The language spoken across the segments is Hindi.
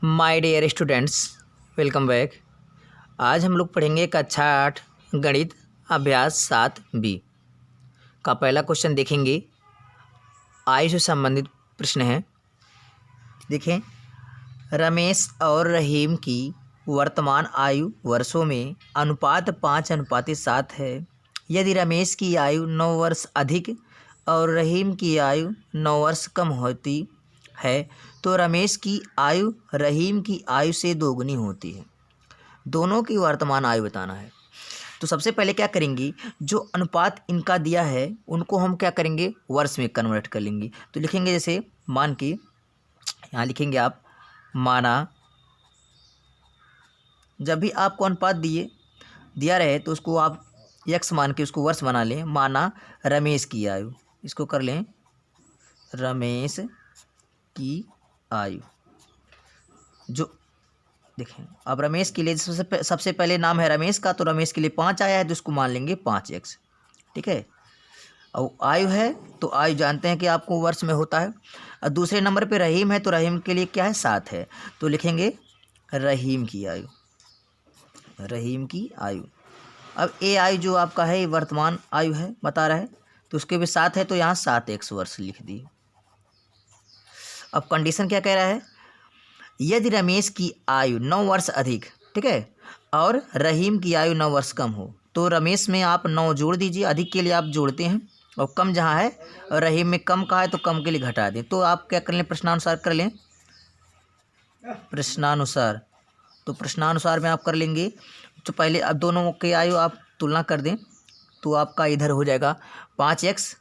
My dear students, welcome back. आज हम लोग पढ़ेंगे कक्षा 8 गणित अभ्यास 7B का पहला क्वेश्चन देखेंगे। आयु से संबंधित प्रश्न है। देखें, रमेश और रहीम की वर्तमान आयु वर्षों में अनुपात 5:7 है। यदि रमेश की आयु 9 वर्ष अधिक और रहीम की आयु 9 वर्ष कम होती है तो रमेश की आयु रहीम की आयु से दोगुनी होती है। दोनों की वर्तमान आयु बताना है। तो सबसे पहले क्या करेंगे, जो अनुपात इनका दिया है उनको हम क्या करेंगे, वर्ष में कन्वर्ट कर लेंगे। तो लिखेंगे जैसे मान के यहाँ लिखेंगे आप, माना जब भी आपको अनुपात दिया रहे तो उसको आप x मान के उसको वर्ष बना लें। माना रमेश की आयु, इसको कर लें रमेश की आयु। जो देखें, अब रमेश के लिए सबसे पहले नाम है रमेश का, तो रमेश के लिए 5 आया है तो उसको मान लेंगे 5x। ठीक है। और आयु है तो आयु जानते हैं कि आपको वर्ष में होता है। और दूसरे नंबर पे रहीम है तो रहीम के लिए क्या है, 7 है, तो लिखेंगे रहीम की आयु। रहीम की आयु। अब ए आयु जो आपका है वर्तमान आयु है बता रहा है, तो उसके भी 7 है तो यहाँ 7x वर्ष लिख दी। अब कंडीशन क्या कह रहा है, यदि रमेश की आयु 9 वर्ष अधिक, ठीक है, और रहीम की आयु 9 वर्ष कम हो तो रमेश में आप 9 जोड़ दीजिए, अधिक के लिए आप जोड़ते हैं, और कम जहाँ है और रहीम में कम का है तो कम के लिए घटा दें। तो आप क्या कर लें, प्रश्नानुसार कर लें। प्रश्नानुसार, तो प्रश्नानुसार में आप कर लेंगे। तो पहले अब दोनों के आयु आप तुलना कर दें तो आपका इधर हो जाएगा 5x,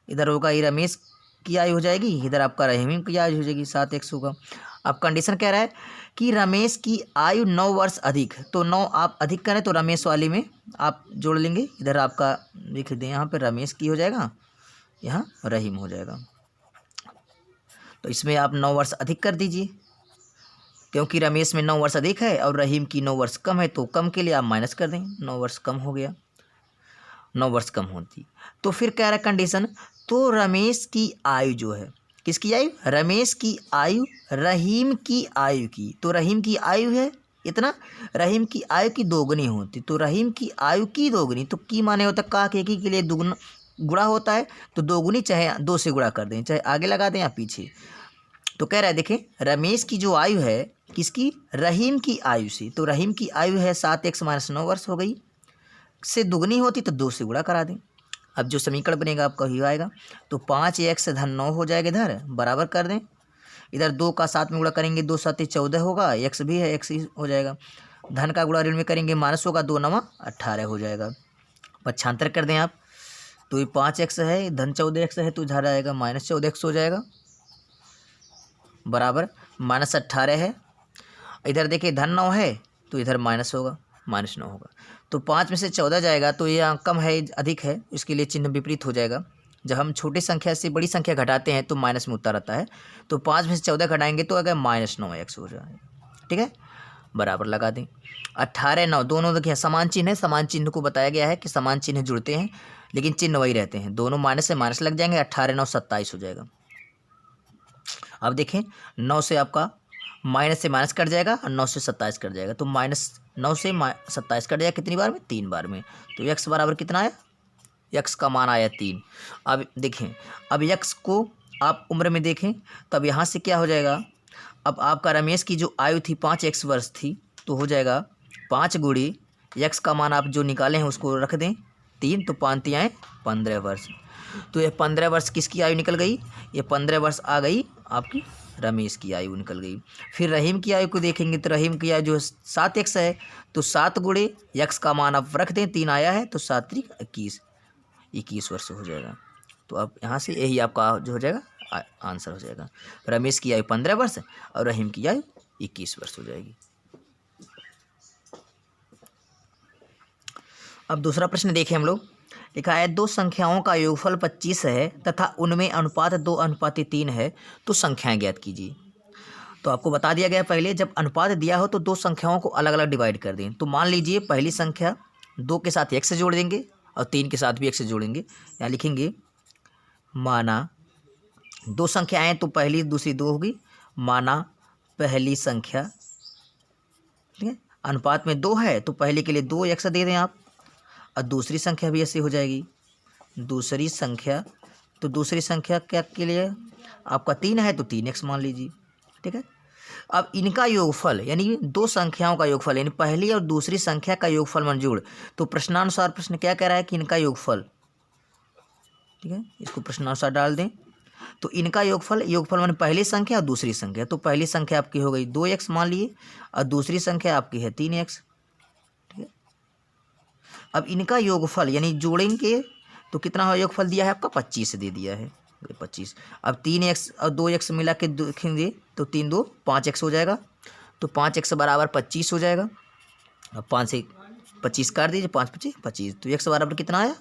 इधर होगा ये रमेश की आयु हो जाएगी, इधर आपका रहीम की आयु हो जाएगी 7x होगा। अब कंडीशन कह रहा है कि रमेश की आयु 9 वर्ष अधिक, तो 9 आप अधिक करें तो रमेश वाली में आप जोड़ लेंगे। इधर आपका लिख दें, यहाँ पे रमेश की हो जाएगा, यहाँ रहीम हो जाएगा। तो इसमें आप 9 वर्ष अधिक कर दीजिए, क्योंकि रमेश में 9 वर्ष अधिक है और रहीम की 9 वर्ष कम है, तो कम के लिए आप माइनस कर दें। 9 वर्ष कम हो गया, 9 वर्ष कम होती। तो फिर कह रहा है कंडीशन, तो रमेश की आयु जो है, किसकी आयु, रमेश की आयु रहीम की आयु की, तो रहीम की आयु है इतना, रहीम की आयु की दोगुनी होती। तो रहीम की आयु की दोगुनी, तो की माने होता का के की के लिए दुगुना गुणा होता है, तो दोगुनी चाहे 2 से गुणा कर दें, चाहे आगे लगा दें या पीछे। तो कह रहा है देखें, रमेश की जो आयु है किसकी, रहीम की आयु से, तो रहीम की आयु है 7x - 9 वर्ष हो गई, से दुगनी होती तो 2 से गुणा करा दें। अब जो समीकरण बनेगा आपका ही आएगा, तो 5x - 9 हो जाएगा, इधर बराबर कर दें, इधर 2 का 7 में गुणा करेंगे, 2 7 14 होगा, x भी है, x ही हो जाएगा। धन का गुणा ऋण में करेंगे, माइनस होगा, 2 9 18 हो जाएगा। पक्षांतर कर दें आप, तो ये 5x है, धन 14x है, तो इधर आएगा -14x हो जाएगा, बराबर -18 है। इधर देखिए धन 9 है तो इधर माइनस होगा, -9 होगा। तो 5 में से 14 जाएगा तो ये कम है अधिक है, इसके लिए चिन्ह विपरीत हो जाएगा। जब हम छोटी संख्या से बड़ी संख्या घटाते हैं तो माइनस में उत्तर आता है, तो 5 में से 14 घटाएंगे तो अगर -9x हो जाएगा। ठीक है, बराबर लगा दें। 18 9 दोनों देखिए समान चिन्ह है, समान चिन्ह को बताया गया है कि समान चिन्ह जुड़ते हैं लेकिन चिन्ह वही रहते हैं, दोनों माइनस से माइनस लग जाएंगे, 18 9 27 हो जाएगा। अब देखें, 9 से आपका माइनस से माइनस कट जाएगा और 9 से 27 कट जाएगा, तो -9 से 27 कट जाएगा कितनी बार में, 3 बार में। तो x बराबर कितना आया, x का मान आया 3। अब देखें, अब x को आप उम्र में देखें तब यहाँ से क्या हो जाएगा, अब आपका रमेश की जो आयु थी 5x वर्ष थी, तो हो जाएगा 5 गुणी x का मान आप जो निकाले हैं उसको रख दें 3, तो 5 3 आए 15 वर्ष। तो ये 15 वर्ष किसकी आयु निकल गई, ये 15 वर्ष आ गई आपकी रमेश की आयु निकल गई। फिर रहीम की आयु को देखेंगे तो रहीम की आयु जो 7x है, तो 7 गुणे x का मान आप रख दें, 3 आया है तो 7 3 21 वर्ष हो जाएगा। तो अब यहाँ से यही आपका जो हो जाएगा आंसर हो जाएगा, रमेश की आयु 15 वर्ष और रहीम की आयु 21 वर्ष हो जाएगी। अब दूसरा प्रश्न देखें हम लोग। लिखा है, 2 संख्याओं का योगफल 25 है तथा उनमें अनुपात 2:3 है, तो संख्याएं ज्ञात कीजिए। तो आपको बता दिया गया पहले, जब अनुपात दिया हो तो 2 संख्याओं को अलग अलग डिवाइड कर दें। तो मान लीजिए पहली संख्या 2 के साथ x से जोड़ देंगे और 3 के साथ भी x से जोड़ेंगे। यहाँ लिखेंगे, माना 2 संख्याएँ तो पहली दूसरी 2 होगी, माना पहली संख्या, ठीक है, अनुपात में 2 है तो पहले के लिए 2x दे दें आप, और दूसरी संख्या भी ऐसी हो जाएगी। दूसरी संख्या, तो दूसरी संख्या क्या के लिए आपका 3 है तो 3x मान लीजिए, ठीक है। अब इनका योगफल यानी दो संख्याओं का योगफल यानी पहली और दूसरी संख्या का योगफल मंजूर। तो प्रश्नानुसार प्रश्न क्या कह रहा है कि इनका योगफल, ठीक है, इसको प्रश्नानुसार डाल दें। तो इनका योगफल, योगफल माने पहली संख्या और दूसरी संख्या। तो पहली संख्या आपकी हो गई 2x मान लिए और दूसरी संख्या आपकी है 3x, ठीक है। अब इनका योगफल यानी जोड़ेंगे तो कितना हो, योगफल दिया है आपका 25 दे दिया है, 25। अब 3x और 2x मिला के देखेंगे तो 3 2 5x हो जाएगा, तो 5x बराबर 25 हो जाएगा। अब 5 से 25 काट दीजिए, 5 25 25, तो x बराबर कितना आया,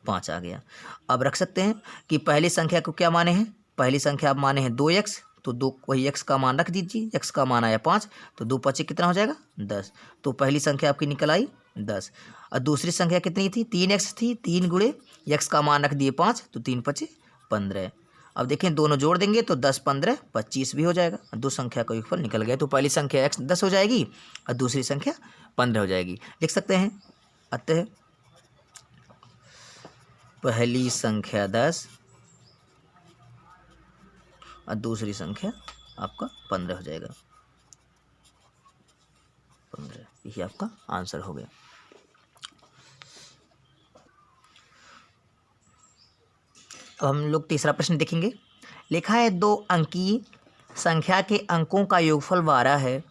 5 आ गया। अब रख सकते हैं कि पहली संख्या को क्या माने हैं, पहली संख्या आप माने हैं 2x, तो 2 वही x का मान रख दीजिए, x का मान आया 5, तो 2 5 कितना हो जाएगा 10। तो पहली संख्या आपकी निकल आई 10। और दूसरी संख्या कितनी थी, 3x थी, 3 गुणे x का मान रख दिए 5, तो 3 5 15। अब देखें दोनों जोड़ देंगे तो 10 15 25 भी हो जाएगा, दो संख्या का योगफल निकल गया। तो पहली संख्या x 10 हो जाएगी और दूसरी संख्या 15 हो जाएगी। लिख सकते हैं, अतः पहली संख्या 10 और दूसरी संख्या आपका 15 हो जाएगा, 15, यही आपका आंसर हो गया। अब हम लोग तीसरा प्रश्न देखेंगे। लिखा है 2 अंकीय संख्या के अंकों का योगफल 12 है।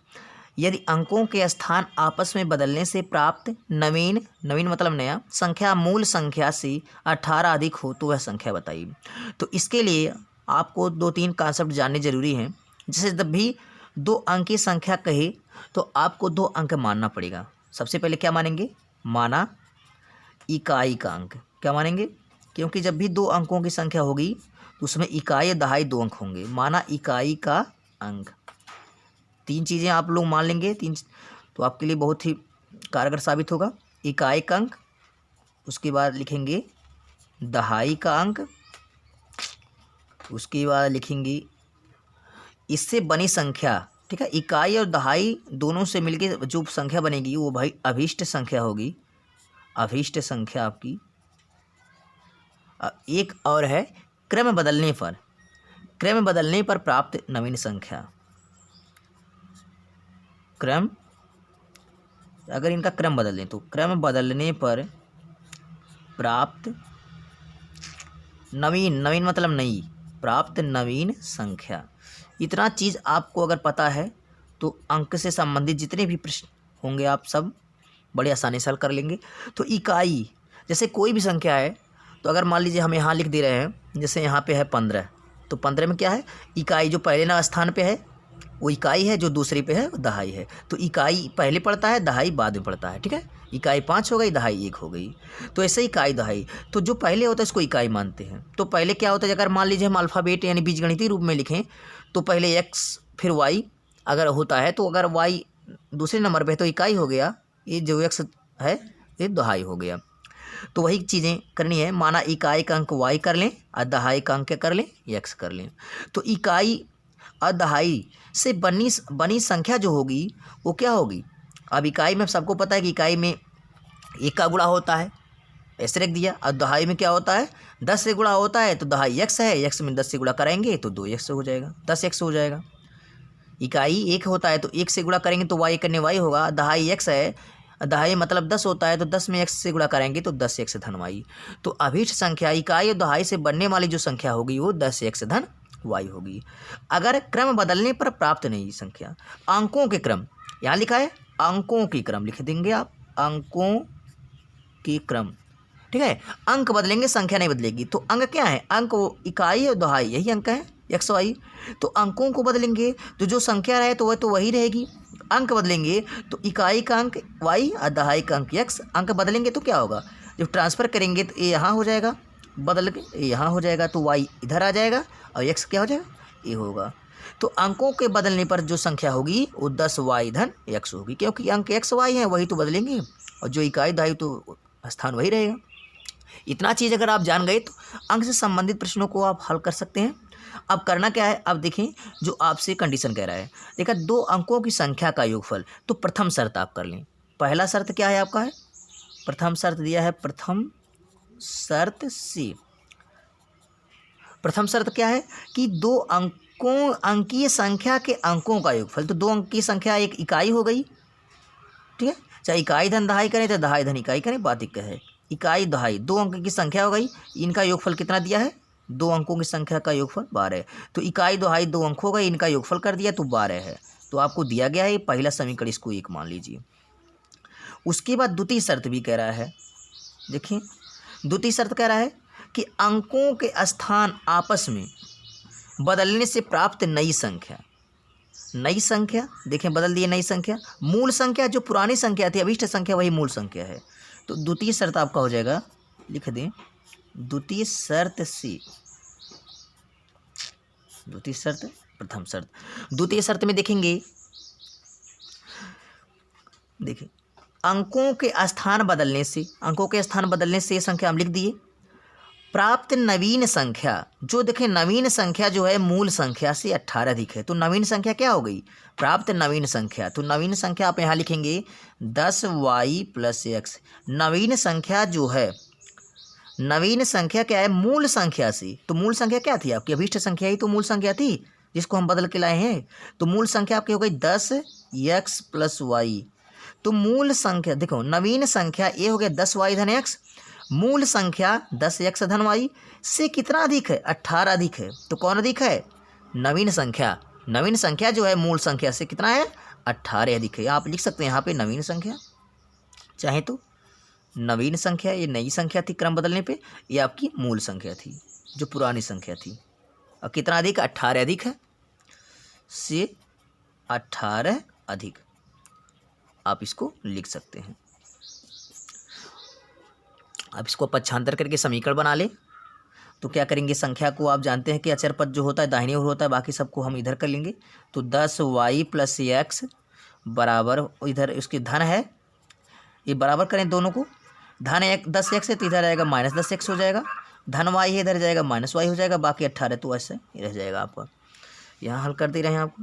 यदि अंकों के स्थान आपस में बदलने से प्राप्त नवीन मतलब नया संख्या मूल संख्या से 18 अधिक हो तो वह संख्या बताइए। तो इसके लिए आपको 2-3 कॉन्सेप्ट जानने जरूरी हैं। जैसे जब भी 2 अंक की संख्या कहे तो आपको 2 अंक मानना पड़ेगा। सबसे पहले क्या मानेंगे, माना इकाई का अंक। क्या मानेंगे, क्योंकि जब भी 2 अंकों की संख्या होगी तो उसमें इकाई और दहाई 2 अंक होंगे। माना इकाई का अंक, 3 चीज़ें आप लोग मान लेंगे, 3 तो आपके लिए बहुत ही कारगर साबित होगा। इकाई का अंक, उसके बाद लिखेंगे दहाई का अंक, उसके बाद लिखेंगे इससे बनी संख्या, ठीक है। इकाई और दहाई दोनों से मिलके जो संख्या बनेगी वो भाई अभीष्ट संख्या होगी, अभीष्ट संख्या आपकी। एक और है क्रम बदलने पर, क्रम बदलने पर प्राप्त नवीन संख्या। क्रम, अगर इनका क्रम बदल दें तो क्रम बदलने पर प्राप्त नवीन मतलब नई, प्राप्त नवीन संख्या। इतना चीज़ आपको अगर पता है तो अंक से संबंधित जितने भी प्रश्न होंगे आप सब बड़े आसानी से हल कर लेंगे। तो इकाई, जैसे कोई भी संख्या है तो अगर मान लीजिए हम यहाँ लिख दे रहे हैं, जैसे यहाँ पे है 15, तो 15 में क्या है, इकाई जो पहले ना स्थान पे है वो इकाई है, जो दूसरे पे है वो दहाई है। तो इकाई पहले पड़ता है, दहाई बाद में पड़ता है, ठीक है। इकाई 5 हो गई, दहाई 1 हो गई। तो ऐसे इकाई दहाई, तो जो पहले होता है इसको इकाई मानते हैं। तो पहले क्या होता है, अगर मान लीजिए हम अल्फ़ाबेट यानी बीजगणितीय रूप में लिखें तो पहले x फिर y अगर होता है, तो अगर y दूसरे नंबर पे तो इकाई हो गया, ये जो x है ये दहाई हो गया। तो वही चीज़ें करनी है। माना इकाई का अंक y कर लें और दहाई का अंक कर लें x कर लें। तो इकाई और दहाई से बनी संख्या जो होगी वो क्या होगी। अब इकाई में सबको पता है कि इकाई में 1 का गुणा होता है, ऐसे रख दिया। और दहाई में क्या होता है, 10 से गुणा होता है, तो दहाई x है, x में 10 से गुणा करेंगे तो 2x हो जाएगा, 10x हो जाएगा। इकाई 1 होता है तो 1 से गुणा करेंगे तो y करने y होगा। दहाई x है, दहाई मतलब 10 होता है तो 10 में x से गुणा करेंगे तो 10x धन y। तो अभीष्ट संख्या इकाई और दहाई से बनने वाली जो संख्या होगी वो 10x धन y होगी। अगर क्रम बदलने पर प्राप्त नई संख्या, अंकों के क्रम, यहाँ लिखा है अंकों की क्रम, लिख देंगे आप अंकों की क्रम, ठीक है। अंक बदलेंगे, संख्या नहीं बदलेगी। तो अंक क्या है, अंक वो इकाई और दहाई यही अंक है x y। तो अंकों को बदलेंगे तो जो संख्या रहे तो वह तो वही रहेगी। अंक बदलेंगे तो इकाई का अंक y और दहाई का अंक x। अंक बदलेंगे तो क्या होगा, जब ट्रांसफ़र करेंगे तो ये यहाँ हो जाएगा, बदल के ये यहाँ हो जाएगा, तो y इधर आ जाएगा और x क्या हो जाएगा, ये होगा। तो अंकों के बदलने पर जो संख्या होगी वो 10y धन x होगी, क्योंकि अंक x y हैं वही तो बदलेंगे और जो इकाई दहाई तो स्थान वही रहेगा। इतना चीज़ अगर आप जान गए तो अंक से संबंधित प्रश्नों को आप हल कर सकते हैं। अब करना क्या है, अब देखें जो आपसे कंडीशन कह रहा है, देखा 2 अंकों की संख्या का योगफल, तो प्रथम शर्त आप कर लें। पहला शर्त क्या है आपका, है प्रथम शर्त दिया है, प्रथम शर्त सी। प्रथम शर्त क्या है कि 2 अंकीय संख्या के अंकों का योगफल, तो 2 अंक की संख्या एक इकाई हो गई, ठीक है, चाहे इकाई धन दहाई करें चाहे दहाई धन इकाई करें, बात एक है, इकाई दहाई 2 अंक की संख्या हो गई, इनका योगफल कितना दिया है, 2 अंकों की संख्या का योगफल 12, तो इकाई दहाई 2 अंक हो गए, इनका योगफल कर दिया तो 12 है, तो आपको दिया गया है पहला समीकरण, इसको 1 मान लीजिए। उसके बाद द्वितीय शर्त भी कह रहा है, देखिए द्वितीय शर्त कह रहा है कि अंकों के स्थान आपस में बदलने से प्राप्त नई संख्या, नई संख्या देखें बदल दिए, नई संख्या, मूल संख्या जो पुरानी संख्या थी, अभीष्ट संख्या वही मूल संख्या है, तो द्वितीय शर्त आपका हो जाएगा, लिख दें द्वितीय शर्त सी, द्वितीय शर्त प्रथम शर्त। द्वितीय शर्त में देखेंगे, देखिए अंकों के स्थान बदलने से, अंकों के स्थान बदलने से ये संख्या हम लिख दिए, प्राप्त नवीन संख्या, जो देखें नवीन संख्या जो है मूल संख्या से 18 अधिक है, तो नवीन संख्या क्या हो गई, प्राप्त नवीन संख्या, तो नवीन संख्या आप यहाँ लिखेंगे 10y + x। नवीन संख्या जो है, नवीन संख्या क्या है, मूल संख्या से, तो मूल संख्या क्या थी आपकी, अभीष्ट संख्या ही तो मूल संख्या थी जिसको हम बदल के लाए हैं, तो मूल संख्या आपकी हो गई 10x + y। तो मूल संख्या देखो, नवीन संख्या ये हो गया 10y धन x, मूल संख्या 10x धन y से कितना अधिक है, 18 अधिक है, तो कौन अधिक है, नवीन संख्या, नवीन संख्या जो है मूल संख्या से कितना है, 18 अधिक है। आप लिख सकते हैं यहाँ पे नवीन संख्या, चाहे तो नवीन संख्या ये नई संख्या थी क्रम बदलने पे, ये आपकी मूल संख्या थी जो पुरानी संख्या थी, और कितना अधिक, 18 अधिक है, से 18 अधिक, आप इसको लिख सकते हैं। अब इसको पक्षांतर करके समीकरण बना ले, तो क्या करेंगे, संख्या को आप जानते हैं कि अचर पद जो होता है दाहिनी ओर होता है, बाकी सबको हम इधर कर लेंगे, तो 10y + x बराबर, इधर उसकी धन है, ये बराबर करें दोनों को, धन 10x है तो इधर आएगा -10x हो जाएगा, धन y है इधर जाएगा -y हो जाएगा, बाकी 18 तो ऐसे रह जाएगा आपका। यहाँ हल कर दे रहे हैं आपको,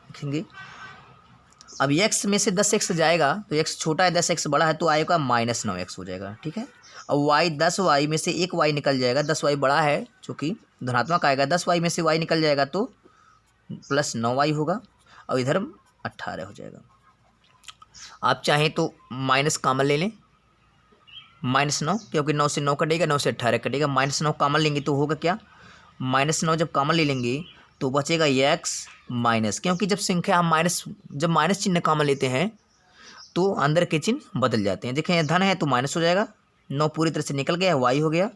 लिखेंगे अब x में से 10x जाएगा तो x छोटा है, 10x बड़ा है तो आएगा -9x हो जाएगा, ठीक है। अब y 10y में से एक y निकल जाएगा, 10y बड़ा है चूँकि धनात्मक आएगा, 10y में से y निकल जाएगा तो +9y होगा, और इधर 18 हो जाएगा। आप चाहें तो माइनस कॉमन ले लें, -9, क्योंकि 9 से 9 कटेगा, 9 से 18 कटेगा, -9 कॉमन लेंगे तो होगा क्या, -9 जब कॉमन ले लेंगे तो बचेगा x माइनस, क्योंकि जब संख्या हम जब माइनस चिन्ह कॉमन लेते हैं तो अंदर के चिन्ह बदल जाते हैं। देखें धन है तो माइनस हो जाएगा, 9 पूरी तरह से निकल गया, y हो गया,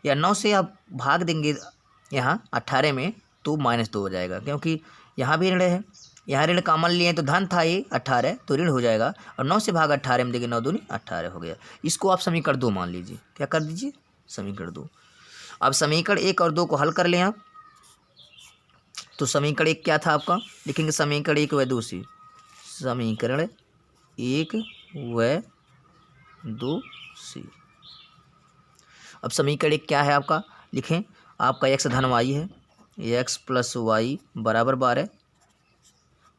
या 9 से आप भाग देंगे यहाँ 18 में तो -2 हो जाएगा, क्योंकि यहाँ भी ऋण है, यहाँ ऋण कॉमन लिए तो धन था ये 18 तो ऋण हो जाएगा, और 9 से भाग 18 में देंगे, 9 दूनी 18 हो गया। इसको आप समीकरण 2 मान लीजिए, क्या कर दीजिए, समीकरण 2। अब समीकरण 1 और 2 को हल कर लें आप, तो समीकरण 1 क्या था आपका, लिखेंगे समीकरण 1 व 2 सी, समीकरण 1 व 2 सी। अब समीकरण 1 क्या है आपका, लिखें आपका x धन y है, x + y बराबर 12,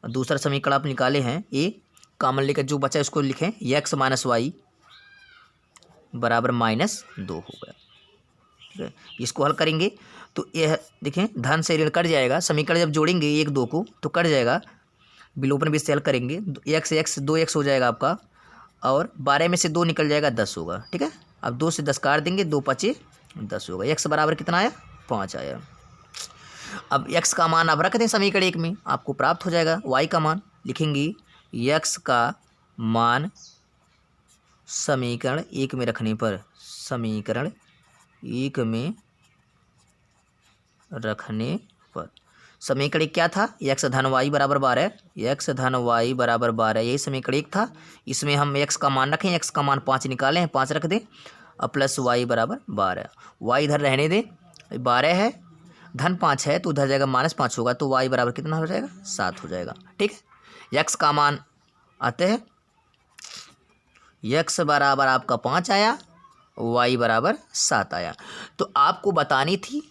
और दूसरा समीकरण आप निकाले हैं a, कॉमन लेकर जो बचा है उसको लिखें, x - y बराबर -2 हो गया, ठीक है। इसको हल करेंगे तो यह देखें धन से ऋण कट जाएगा, समीकरण जब जोड़ेंगे 1 2 को तो कट जाएगा, विलोपन भी से हल करेंगे, x 2x हो जाएगा आपका, और 12 में से 2 निकल जाएगा, 10 होगा, ठीक है। अब 2 से 10 काट देंगे, 2 5 10 होगा, x बराबर कितना आया, 5 आया। अब x का मान आप रख दें समीकरण 1 में, आपको प्राप्त हो जाएगा, y का मान लिखेंगे, x का मान समीकरण 1 में रखने पर, समीकरण 1 में रखने पर समीकरण क्या था, x धन y बराबर 12, x धन y बराबर 12, यही समीकरण 1 था। इसमें हम x का मान रखें, x का मान 5 निकालें, 5 रख दें, और प्लस y बराबर 12, y इधर रहने दें, 12 है, धन 5 है तो उधर जाएगा -5 होगा, तो y बराबर कितना हो जाएगा, 7 हो जाएगा, ठीक है। x का मान आते हैं, x बराबर आपका 5 आया, y बराबर 7 आया। तो आपको बतानी थी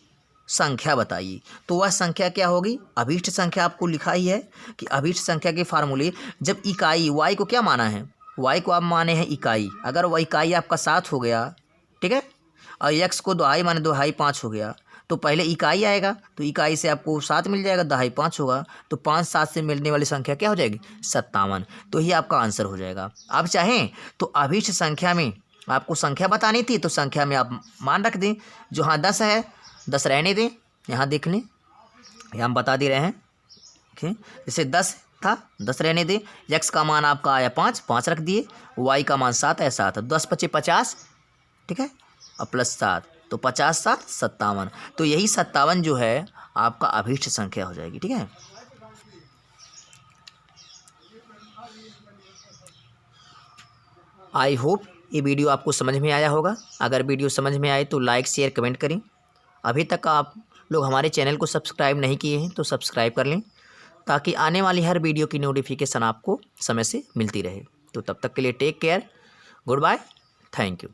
संख्या बताइए, तो वह संख्या क्या होगी? अभीष्ट संख्या आपको लिखा ही है कि अभीष्ट संख्या के फार्मूले, जब इकाई y को क्या माना है, y को आप माने हैं इकाई, अगर वह इकाई आपका 7 हो गया, ठीक है, और x को दहाई माने, दहाई 5 हो गया, तो पहले इकाई आएगा, तो इकाई से आपको 7 मिल जाएगा, दहाई 5 होगा, तो 5 7 से मिलने वाली संख्या क्या हो जाएगी? 57। तो ये आपका आंसर हो जाएगा। आप चाहें तो अभीष्ट संख्या में आपको संख्या बतानी थी, तो संख्या में आप मान रख दें, जो हाँ 10 है 10 रहने दें, यहाँ देख लें, यहाँ हम बता दे रहे हैं, ठीक, जैसे 10 था 10 रहने दें, x का मान आपका आया 5 रख दिए, y का मान 7 है 7, 10 × 5 = 50, ठीक है, और +7, तो 50 7 57। तो यही 57 जो है आपका अभीष्ट संख्या हो जाएगी, ठीक है। आई होप ये वीडियो आपको समझ में आया होगा। अगर वीडियो समझ में आए तो लाइक शेयर कमेंट करें। अभी तक आप लोग हमारे चैनल को सब्सक्राइब नहीं किए हैं तो सब्सक्राइब कर लें, ताकि आने वाली हर वीडियो की नोटिफिकेशन आपको समय से मिलती रहे। तो तब तक के लिए take care, goodbye, thank you.